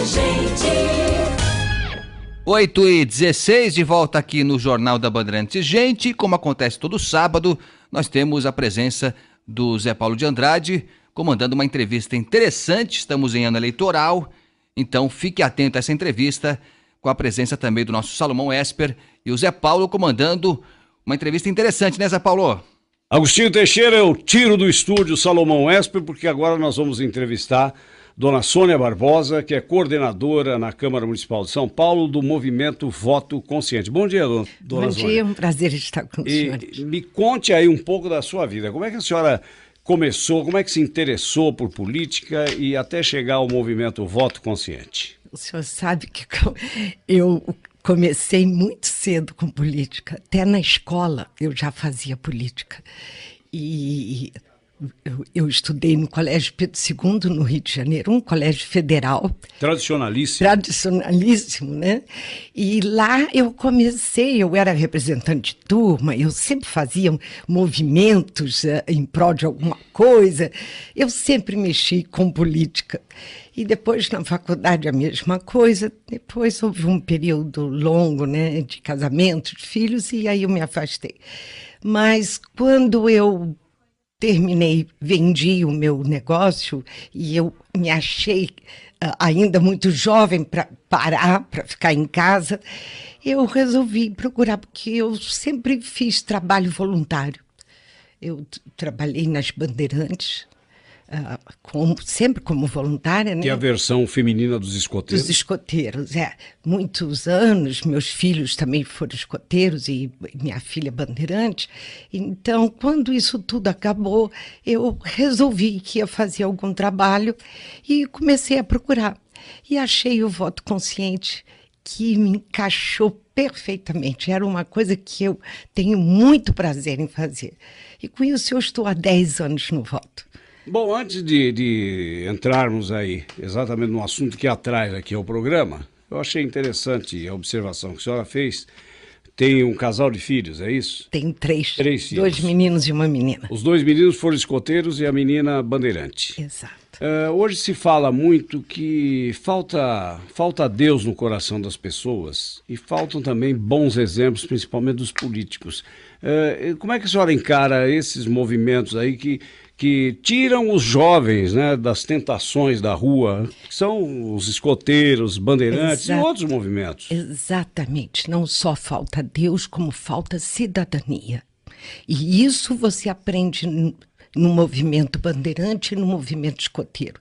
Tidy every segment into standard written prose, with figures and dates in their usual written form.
gente. 8h16, de volta aqui no Jornal da Bandeirantes. Gente, como acontece todo sábado, nós temos a presença do Zé Paulo de Andrade, comandando uma entrevista interessante. Estamos em ano eleitoral, então fique atento a essa entrevista, com a presença também do nosso Salomão Esper e o Zé Paulo comandando uma entrevista interessante, né, Zé Paulo? Agostinho Teixeira, eu tiro do estúdio Salomão Esper, porque agora nós vamos entrevistar Dona Sônia Barbosa, que é coordenadora na Câmara Municipal de São Paulo do movimento Voto Consciente. Bom dia, dona Sônia. Bom dia, um prazer estar com o senhor. Me conte aí um pouco da sua vida. Como é que a senhora começou, como é que se interessou por política e até chegar ao movimento Voto Consciente? O senhor sabe que eu comecei muito cedo com política. Até na escola eu já fazia política. E eu estudei no Colégio Pedro II, no Rio de Janeiro, um colégio federal. Tradicionalíssimo. Tradicionalíssimo, né? E lá eu comecei, eu era representante de turma, eu sempre fazia movimentos em prol de alguma coisa, eu sempre mexi com política. E depois na faculdade a mesma coisa, depois houve um período longo, né, de casamento, de filhos, e aí eu me afastei. Mas quando eu terminei, vendi o meu negócio e eu me achei ainda muito jovem para parar, para ficar em casa, eu resolvi procurar, porque eu sempre fiz trabalho voluntário. Eu trabalhei nas Bandeirantes, sempre como voluntária, né? Que é a versão feminina dos escoteiros. Dos escoteiros, muitos anos, meus filhos também foram escoteiros e minha filha bandeirante. Então, quando isso tudo acabou, eu resolvi que ia fazer algum trabalho e comecei a procurar. E achei o Voto Consciente, que me encaixou perfeitamente. Era uma coisa que eu tenho muito prazer em fazer. E com isso eu estou há 10 anos no voto. Bom, antes de entrarmos aí exatamente no assunto que atrai aqui ao programa, eu achei interessante a observação que a senhora fez. Tem um casal de filhos, é isso? Tenho três filhos. 2 meninos e uma menina. Os 2 meninos foram escoteiros e a menina bandeirante. Exato. Hoje se fala muito que falta Deus no coração das pessoas e faltam também bons exemplos, principalmente dos políticos. Como é que a senhora encara esses movimentos aí que tiram os jovens, né, das tentações da rua, que são os escoteiros, bandeirantes e outros movimentos? Exatamente. Não só falta Deus, como falta cidadania. E isso você aprende no movimento bandeirante e no movimento escoteiro.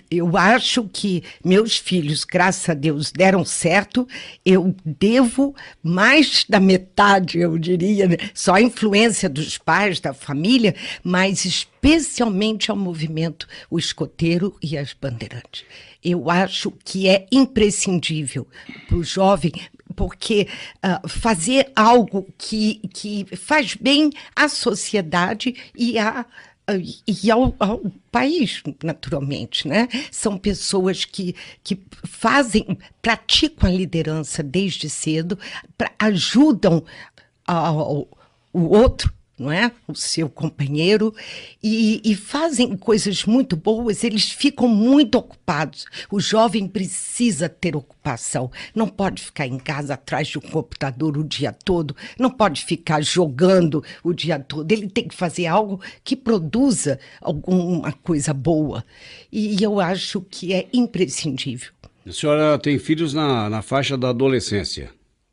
Eu acho que meus filhos, graças a Deus, deram certo. Eu devo mais da metade, eu diria, né? Só a influência dos pais, da família, mas especialmente ao movimento o escoteiro e as bandeirantes. Eu acho que é imprescindível para o jovem, porque fazer algo que faz bem à sociedade e ao país, naturalmente, né? São pessoas que praticam a liderança desde cedo, ajudam o outro, não é? O seu companheiro, e fazem coisas muito boas. Eles ficam muito ocupados. O jovem precisa ter ocupação, não pode ficar em casa atrás de um computador o dia todo, não pode ficar jogando o dia todo. Ele tem que fazer algo que produza alguma coisa boa, e eu acho que é imprescindível. A senhora tem filhos na faixa da adolescência?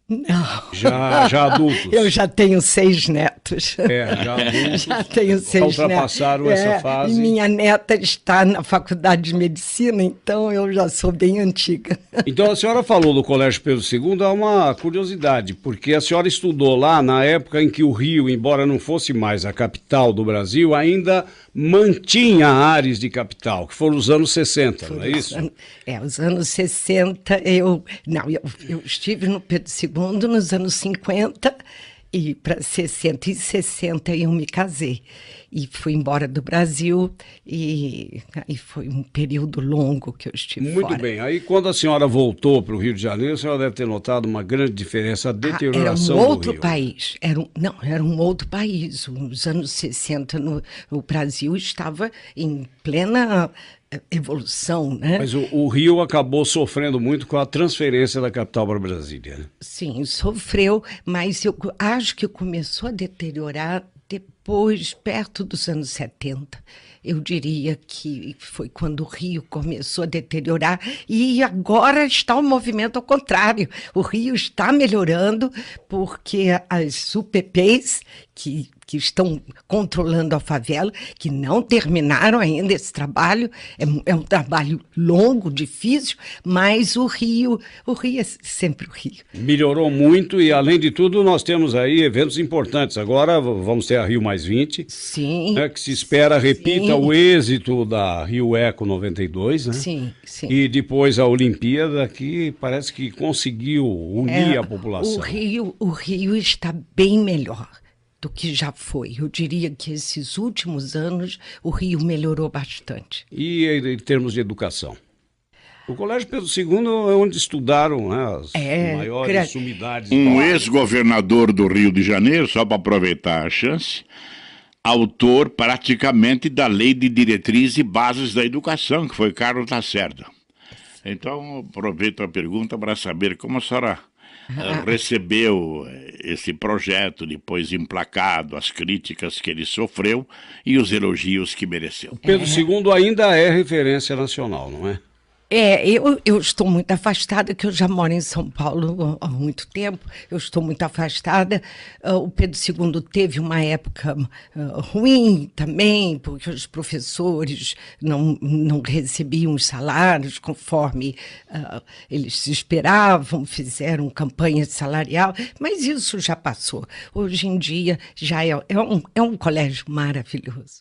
Não. Já adultos? Eu já tenho 6 netos. Já adultos. Já tenho 6 netos. Ultrapassaram essa fase. E minha neta está na faculdade de medicina, então eu já sou bem antiga. Então a senhora falou do Colégio Pedro II, há uma curiosidade, porque a senhora estudou lá na época em que o Rio, embora não fosse mais a capital do Brasil, ainda mantinha ares de capital, que foram os anos 60, não é isso? Os anos 60, eu estive no Pedro II nos anos 50 e para 60 e 60 eu me casei e fui embora do Brasil e foi um período longo que eu estive fora. Muito bem, aí quando a senhora voltou para o Rio de Janeiro, a senhora deve ter notado uma grande diferença, a deterioração do Rio. Era um outro país, era um outro país. Nos anos 60 o Brasil estava em plena evolução, né? Mas o Rio acabou sofrendo muito com a transferência da capital para Brasília, né? Sim, sofreu, mas eu acho que começou a deteriorar depois, perto dos anos 70. Eu diria que foi quando o Rio começou a deteriorar e agora está o movimento ao contrário. O Rio está melhorando porque as UPPs que estão controlando a favela, que não terminaram ainda esse trabalho, é um trabalho longo, difícil, mas o Rio é sempre o Rio. Melhorou muito e, além de tudo, nós temos aí eventos importantes. Agora vamos ter a Rio+20, sim, né, que se espera repita sim. o êxito da Rio Eco 92, né? Sim, sim. E depois a Olimpíada, que parece que conseguiu unir a população. O Rio está bem melhor do que já foi. Eu diria que esses últimos anos o Rio melhorou bastante. E em termos de educação? O Colégio Pedro II é onde estudaram, né, as maiores sumidades. Um ex-governador do Rio de Janeiro, só para aproveitar a chance, autor praticamente da Lei de Diretrizes e Bases da Educação, que foi Carlos Lacerda. Então, aproveito a pergunta para saber como a senhora recebeu esse projeto, depois emplacado, as críticas que ele sofreu e os elogios que mereceu. Pedro II ainda é referência nacional, não é? Eu estou muito afastada, que eu já moro em São Paulo há muito tempo, eu estou muito afastada. O Pedro II teve uma época ruim também, porque os professores não recebiam os salários conforme eles se esperavam, fizeram campanha salarial, mas isso já passou. Hoje em dia já é um colégio maravilhoso.